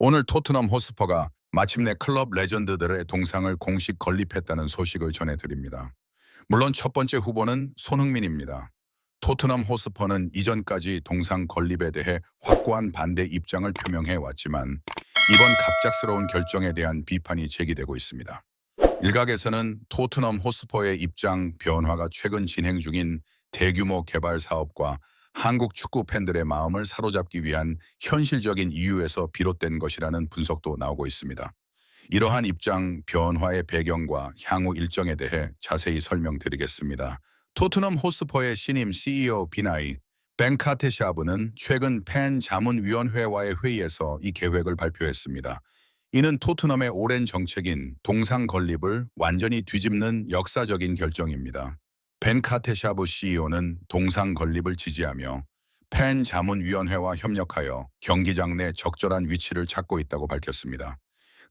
오늘 토트넘 호스퍼가 마침내 클럽 레전드들의 동상을 공식 건립했다는 소식을 전해드립니다. 물론 첫 번째 후보는 손흥민입니다. 토트넘 호스퍼는 이전까지 동상 건립에 대해 확고한 반대 입장을 표명해 왔지만 이번 갑작스러운 결정에 대한 비판이 제기되고 있습니다. 일각에서는 토트넘 호스퍼의 입장 변화가 최근 진행 중인 대규모 개발 사업과 한국 축구 팬들의 마음을 사로잡기 위한 현실적인 이유에서 비롯된 것이라는 분석도 나오고 있습니다. 이러한 입장 변화의 배경과 향후 일정에 대해 자세히 설명드리겠습니다. 토트넘 호스퍼의 신임 CEO 비나이 벤카테샤브는 최근 팬 자문위원회와의 회의에서 이 계획을 발표했습니다. 이는 토트넘의 오랜 정책인 동상 건립을 완전히 뒤집는 역사적인 결정입니다. 벤카테샤브 CEO는 동상 건립을 지지하며 팬 자문위원회와 협력하여 경기장 내 적절한 위치를 찾고 있다고 밝혔습니다.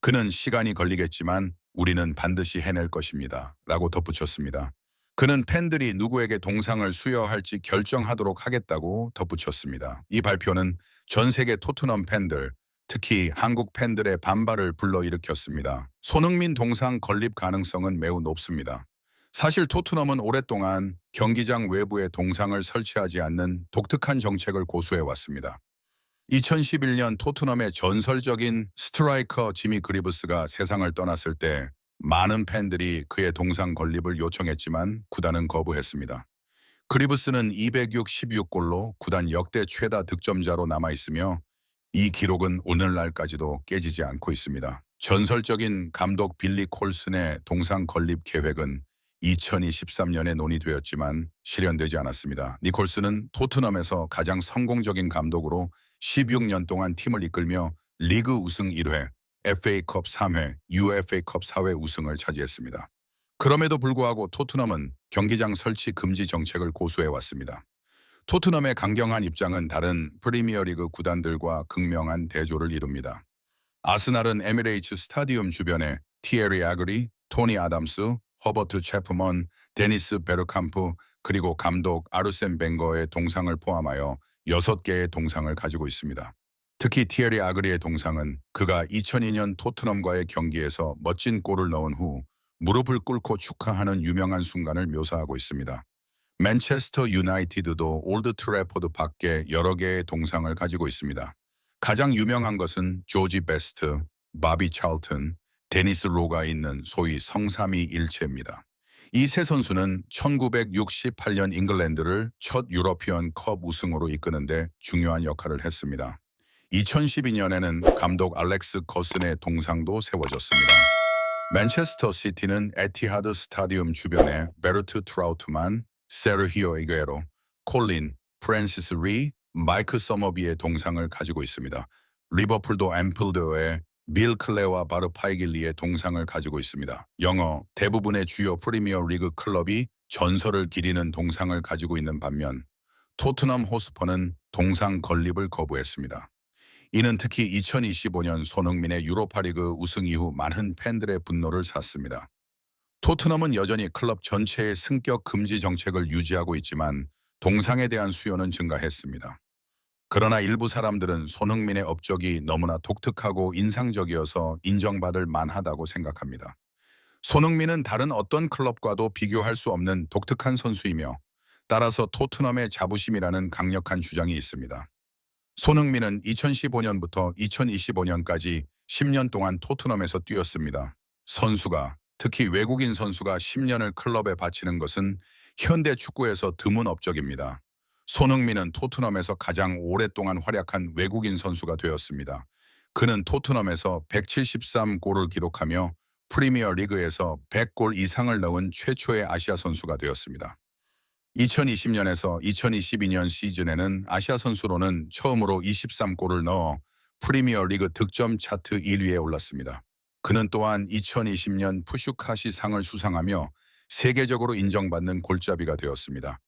그는 시간이 걸리겠지만 우리는 반드시 해낼 것입니다. 라고 덧붙였습니다. 그는 팬들이 누구에게 동상을 수여할지 결정하도록 하겠다고 덧붙였습니다. 이 발표는 전 세계 토트넘 팬들, 특히 한국 팬들의 반발을 불러일으켰습니다. 손흥민 동상 건립 가능성은 매우 높습니다. 사실 토트넘은 오랫동안 경기장 외부에 동상을 설치하지 않는 독특한 정책을 고수해 왔습니다. 2011년 토트넘의 전설적인 스트라이커 지미 그리브스가 세상을 떠났을 때 많은 팬들이 그의 동상 건립을 요청했지만 구단은 거부했습니다. 그리브스는 266골로 구단 역대 최다 득점자로 남아있으며 이 기록은 오늘날까지도 깨지지 않고 있습니다. 전설적인 감독 빌리 콜슨의 동상 건립 계획은 2023년에 논의되었지만 실현되지 않았습니다. 니콜슨은 토트넘에서 가장 성공적인 감독으로 16년 동안 팀을 이끌며 리그 우승 1회, FA컵 3회, UFA컵 4회 우승을 차지했습니다. 그럼에도 불구하고 토트넘은 경기장 설치 금지 정책을 고수해왔습니다. 토트넘의 강경한 입장은 다른 프리미어리그 구단들과 극명한 대조를 이룹니다. 아스날은 에미레이츠 스타디움 주변에 티에리 아그리, 토니 아담스, 허버트 체프먼, 데니스 베르캄프, 그리고 감독 아르센 벵거의 동상을 포함하여 6개의 동상을 가지고 있습니다. 특히 티에리 아그리의 동상은 그가 2002년 토트넘과의 경기에서 멋진 골을 넣은 후 무릎을 꿇고 축하하는 유명한 순간을 묘사하고 있습니다. 맨체스터 유나이티드도 올드 트래포드 밖에 여러 개의 동상을 가지고 있습니다. 가장 유명한 것은 조지 베스트, 바비 찰튼, 데니스 로가 있는 소위 성삼위 일체입니다. 이 세 선수는 1968년 잉글랜드를 첫 유러피언 컵 우승으로 이끄는데 중요한 역할을 했습니다. 2012년에는 감독 알렉스 거슨의 동상도 세워졌습니다. 맨체스터 시티는 에티하드 스타디움 주변에 베르트 트라우트만, 세르히오 이게로, 콜린, 프랜시스 리, 마이크 서머비의 동상을 가지고 있습니다. 리버풀도 앰플드에 빌 클레와 바르파이길리의 동상을 가지고 있습니다. 영어 대부분의 주요 프리미어 리그 클럽이 전설을 기리는 동상을 가지고 있는 반면 토트넘 호스퍼는 동상 건립을 거부했습니다. 이는 특히 2025년 손흥민의 유로파리그 우승 이후 많은 팬들의 분노를 샀습니다. 토트넘은 여전히 클럽 전체의 승격 금지 정책을 유지하고 있지만 동상에 대한 수요는 증가했습니다. 그러나 일부 사람들은 손흥민의 업적이 너무나 독특하고 인상적이어서 인정받을 만하다고 생각합니다. 손흥민은 다른 어떤 클럽과도 비교할 수 없는 독특한 선수이며 따라서 토트넘의 자부심이라는 강력한 주장이 있습니다. 손흥민은 2015년부터 2025년까지 10년 동안 토트넘에서 뛰었습니다. 선수가, 특히 외국인 선수가 10년을 클럽에 바치는 것은 현대 축구에서 드문 업적입니다. 손흥민은 토트넘에서 가장 오랫동안 활약한 외국인 선수가 되었습니다. 그는 토트넘에서 173골을 기록하며 프리미어 리그에서 100골 이상을 넣은 최초의 아시아 선수가 되었습니다. 2020년에서 2022년 시즌에는 아시아 선수로는 처음으로 23골을 넣어 프리미어 리그 득점 차트 1위에 올랐습니다. 그는 또한 2020년 푸슈카시 상을 수상하며 세계적으로 인정받는 골잡이가 되었습니다.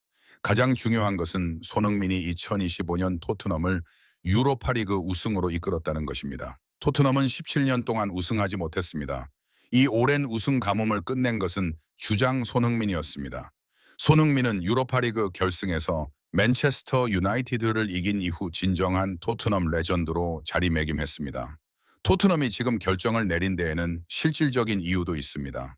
가장 중요한 것은 손흥민이 2025년 토트넘을 유로파리그 우승으로 이끌었다는 것입니다. 토트넘은 17년 동안 우승하지 못했습니다. 이 오랜 우승 가뭄을 끝낸 것은 주장 손흥민이었습니다. 손흥민은 유로파리그 결승에서 맨체스터 유나이티드를 이긴 이후 진정한 토트넘 레전드로 자리매김했습니다. 토트넘이 지금 결정을 내린 데에는 실질적인 이유도 있습니다.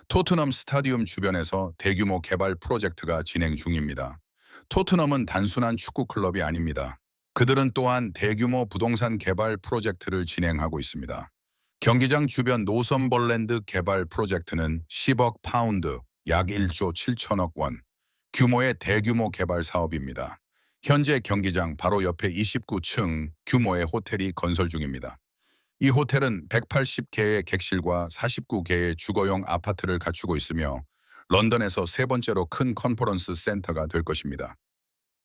토트넘 스타디움 주변에서 대규모 개발 프로젝트가 진행 중입니다. 토트넘은 단순한 축구 클럽이 아닙니다. 그들은 또한 대규모 부동산 개발 프로젝트를 진행하고 있습니다. 경기장 주변 노선벌랜드 개발 프로젝트는 10억 파운드, 약 1조 7천억 원 규모의 대규모 개발 사업입니다. 현재 경기장 바로 옆에 29층 규모의 호텔이 건설 중입니다. 이 호텔은 180개의 객실과 49개의 주거용 아파트를 갖추고 있으며 런던에서 세 번째로 큰 컨퍼런스 센터가 될 것입니다.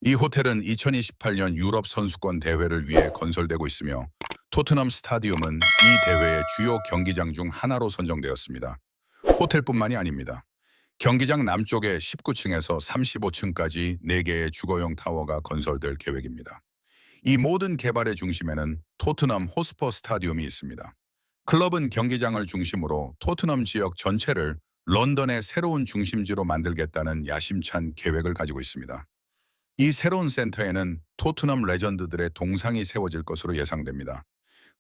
이 호텔은 2028년 유럽 선수권 대회를 위해 건설되고 있으며 토트넘 스타디움은 이 대회의 주요 경기장 중 하나로 선정되었습니다. 호텔뿐만이 아닙니다. 경기장 남쪽의 19층에서 35층까지 4개의 주거용 타워가 건설될 계획입니다. 이 모든 개발의 중심에는 토트넘 호스퍼 스타디움이 있습니다. 클럽은 경기장을 중심으로 토트넘 지역 전체를 런던의 새로운 중심지로 만들겠다는 야심찬 계획을 가지고 있습니다. 이 새로운 센터에는 토트넘 레전드들의 동상이 세워질 것으로 예상됩니다.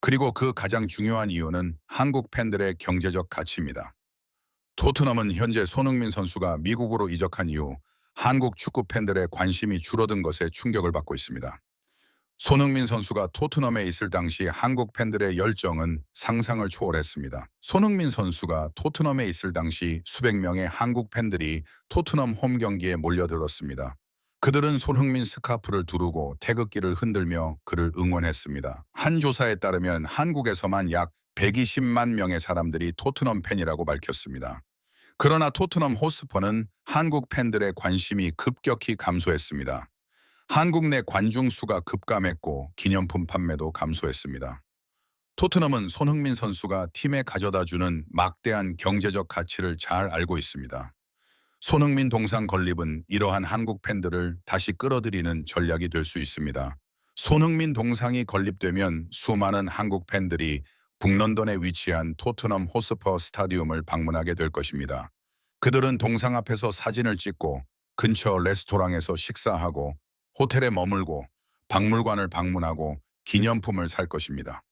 그리고 그 가장 중요한 이유는 한국 팬들의 경제적 가치입니다. 토트넘은 현재 손흥민 선수가 미국으로 이적한 이후 한국 축구 팬들의 관심이 줄어든 것에 충격을 받고 있습니다. 손흥민 선수가 토트넘에 있을 당시 한국 팬들의 열정은 상상을 초월했습니다. 손흥민 선수가 토트넘에 있을 당시 수백 명의 한국 팬들이 토트넘 홈 경기에 몰려들었습니다. 그들은 손흥민 스카프를 두르고 태극기를 흔들며 그를 응원했습니다. 한 조사에 따르면 한국에서만 약 120만 명의 사람들이 토트넘 팬이라고 밝혔습니다. 그러나 토트넘 호스퍼는 한국 팬들의 관심이 급격히 감소했습니다. 한국 내 관중 수가 급감했고 기념품 판매도 감소했습니다. 토트넘은 손흥민 선수가 팀에 가져다주는 막대한 경제적 가치를 잘 알고 있습니다. 손흥민 동상 건립은 이러한 한국 팬들을 다시 끌어들이는 전략이 될 수 있습니다. 손흥민 동상이 건립되면 수많은 한국 팬들이 북런던에 위치한 토트넘 호스퍼 스타디움을 방문하게 될 것입니다. 그들은 동상 앞에서 사진을 찍고 근처 레스토랑에서 식사하고 호텔에 머물고 박물관을 방문하고 기념품을 살 것입니다.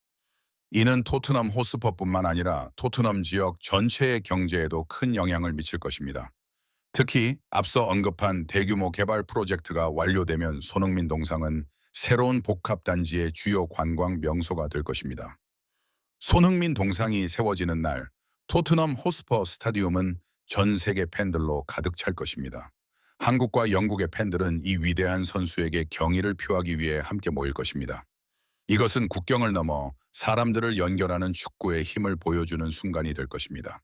이는 토트넘 호스퍼뿐만 아니라 토트넘 지역 전체의 경제에도 큰 영향을 미칠 것입니다. 특히 앞서 언급한 대규모 개발 프로젝트가 완료되면 손흥민 동상은 새로운 복합단지의 주요 관광 명소가 될 것입니다. 손흥민 동상이 세워지는 날 토트넘 호스퍼 스타디움은 전 세계 팬들로 가득 찰 것입니다. 한국과 영국의 팬들은 이 위대한 선수에게 경의를 표하기 위해 함께 모일 것입니다. 이것은 국경을 넘어 사람들을 연결하는 축구의 힘을 보여주는 순간이 될 것입니다.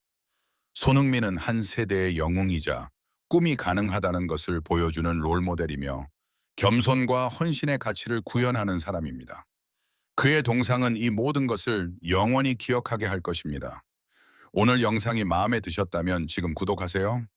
손흥민은 한 세대의 영웅이자 꿈이 가능하다는 것을 보여주는 롤모델이며 겸손과 헌신의 가치를 구현하는 사람입니다. 그의 동상은 이 모든 것을 영원히 기억하게 할 것입니다. 오늘 영상이 마음에 드셨다면 지금 구독하세요.